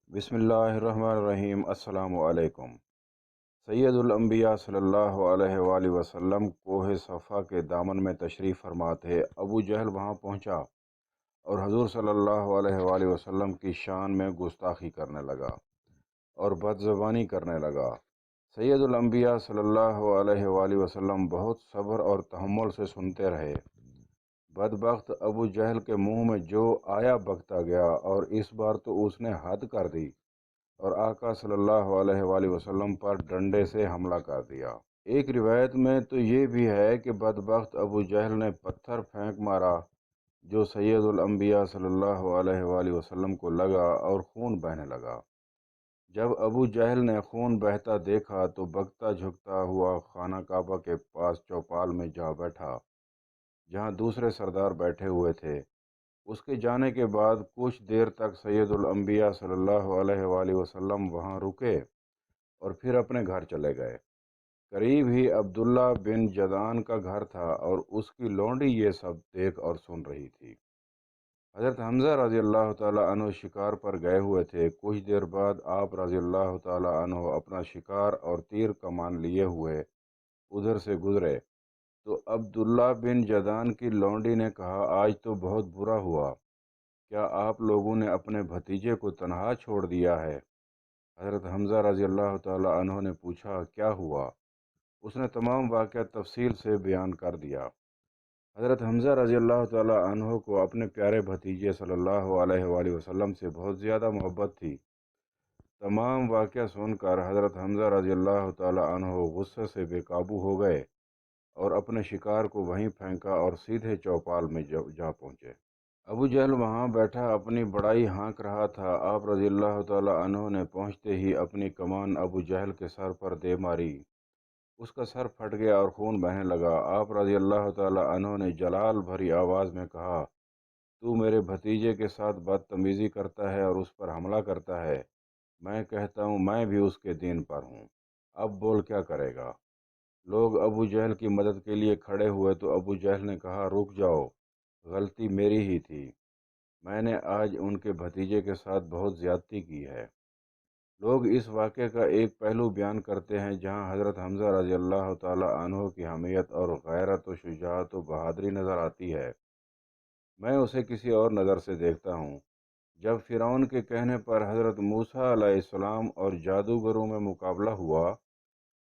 بسم اللہ الرحمن الرحیم۔ السلام علیکم۔ سید الانبیاء صلی اللہ علیہ وآلہ وسلم کوہ صفا کے دامن میں تشریف فرما تھے۔ ابو جہل وہاں پہنچا اور حضور صلی اللہ علیہ وآلہ وسلم کی شان میں گستاخی کرنے لگا اور بد زبانی کرنے لگا۔ سید الانبیاء صلی اللہ علیہ وآلہ وسلم بہت صبر اور تحمل سے سنتے رہے۔ بدبخت ابو جہل کے منہ میں جو آیا بکتا گیا، اور اس بار تو اس نے حد کر دی اور آقا صلی اللہ علیہ وآلہ وسلم پر ڈنڈے سے حملہ کر دیا۔ ایک روایت میں تو یہ بھی ہے کہ بدبخت ابو جہل نے پتھر پھینک مارا جو سید الانبیاء صلی اللہ علیہ وآلہ وسلم کو لگا اور خون بہنے لگا۔ جب ابو جہل نے خون بہتا دیکھا تو بکتا جھکتا ہوا خانہ کعبہ کے پاس چوپال میں جا بیٹھا جہاں دوسرے سردار بیٹھے ہوئے تھے۔ اس کے جانے کے بعد کچھ دیر تک سید الانبیاء صلی اللہ علیہ وآلہ وسلم وہاں رکے اور پھر اپنے گھر چلے گئے۔ قریب ہی عبداللہ بن جدعان کا گھر تھا اور اس کی لونڈی یہ سب دیکھ اور سن رہی تھی۔ حضرت حمزہ رضی اللہ تعالیٰ عنہ شکار پر گئے ہوئے تھے۔ کچھ دیر بعد آپ رضی اللہ تعالیٰ عنہ اپنا شکار اور تیر کمان لیے ہوئے ادھر سے گزرے تو عبداللہ بن جدعان کی لونڈی نے کہا، آج تو بہت برا ہوا، کیا آپ لوگوں نے اپنے بھتیجے کو تنہا چھوڑ دیا ہے؟ حضرت حمزہ رضی اللہ تعالیٰ عنہ نے پوچھا، کیا ہوا؟ اس نے تمام واقعہ تفصیل سے بیان کر دیا۔ حضرت حمزہ رضی اللہ تعالیٰ عنہ کو اپنے پیارے بھتیجے صلی اللہ علیہ وآلہ وسلم سے بہت زیادہ محبت تھی۔ تمام واقعہ سن کر حضرت حمزہ رضی اللہ تعالیٰ عنہ غصے سے بے قابو ہو گئے اور اپنے شکار کو وہیں پھینکا اور سیدھے چوپال میں جا پہنچے۔ ابو جہل وہاں بیٹھا اپنی بڑائی ہانک رہا تھا۔ آپ رضی اللہ تعالیٰ عنہ نے پہنچتے ہی اپنی کمان ابو جہل کے سر پر دے ماری۔ اس کا سر پھٹ گیا اور خون بہنے لگا۔ آپ رضی اللہ تعالیٰ عنہ نے جلال بھری آواز میں کہا، تو میرے بھتیجے کے ساتھ بدتمیزی کرتا ہے اور اس پر حملہ کرتا ہے۔ میں کہتا ہوں میں بھی اس کے دین پر ہوں، اب بول کیا کرے گا؟ لوگ ابو جہل کی مدد کے لیے کھڑے ہوئے تو ابو جہل نے کہا، رک جاؤ، غلطی میری ہی تھی، میں نے آج ان کے بھتیجے کے ساتھ بہت زیادتی کی ہے۔ لوگ اس واقعے کا ایک پہلو بیان کرتے ہیں جہاں حضرت حمزہ رضی اللہ تعالیٰ عنہ کی حمیت اور غیرت و شجاعت و بہادری نظر آتی ہے۔ میں اسے کسی اور نظر سے دیکھتا ہوں۔ جب فرعون کے کہنے پر حضرت موسیٰ علیہ السلام اور جادوگروں میں مقابلہ ہوا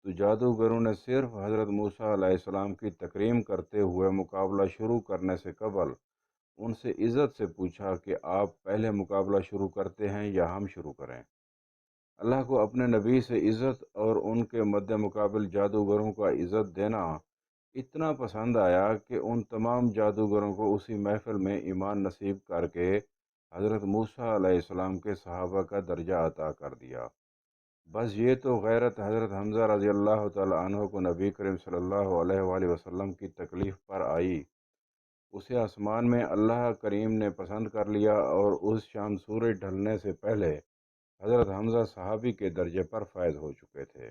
تو جادوگروں نے صرف حضرت موسیٰ علیہ السلام کی تکریم کرتے ہوئے مقابلہ شروع کرنے سے قبل ان سے عزت سے پوچھا کہ آپ پہلے مقابلہ شروع کرتے ہیں یا ہم شروع کریں؟ اللہ کو اپنے نبی سے عزت اور ان کے مد مقابل جادوگروں کا عزت دینا اتنا پسند آیا کہ ان تمام جادوگروں کو اسی محفل میں ایمان نصیب کر کے حضرت موسیٰ علیہ السلام کے صحابہ کا درجہ عطا کر دیا۔ بس یہ تو غیرت حضرت حمزہ رضی اللہ تعالیٰ عنہ کو نبی کریم صلی اللہ علیہ وآلہ وسلم کی تکلیف پر آئی۔ اسے آسمان میں اللہ کریم نے پسند کر لیا اور اس شام سورج ڈھلنے سے پہلے حضرت حمزہ صحابی کے درجے پر فائز ہو چکے تھے۔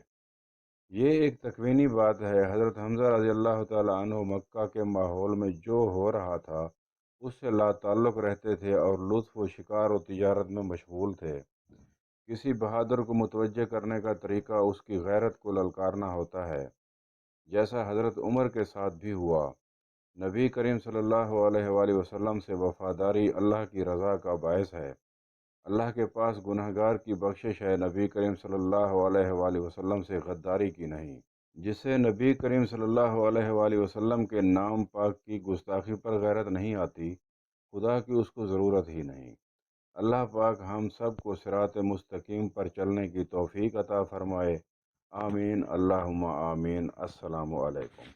یہ ایک تکوینی بات ہے۔ حضرت حمزہ رضی اللہ تعالیٰ عنہ مکہ کے ماحول میں جو ہو رہا تھا اس سے لا تعلق رہتے تھے اور لطف و شکار و تجارت میں مشغول تھے۔ کسی بہادر کو متوجہ کرنے کا طریقہ اس کی غیرت کو للکارنا ہوتا ہے، جیسا حضرت عمر کے ساتھ بھی ہوا۔ نبی کریم صلی اللہ علیہ وآلہ وسلم سے وفاداری اللہ کی رضا کا باعث ہے۔ اللہ کے پاس گنہگار کی بخشش ہے، نبی کریم صلی اللہ علیہ وآلہ وسلم سے غداری کی نہیں۔ جسے نبی کریم صلی اللہ علیہ وآلہ وسلم کے نام پاک کی گستاخی پر غیرت نہیں آتی، خدا کی اس کو ضرورت ہی نہیں۔ اللہ پاک ہم سب کو صراط مستقیم پر چلنے کی توفیق عطا فرمائے۔ آمین، اللہم آمین۔ السلام علیکم۔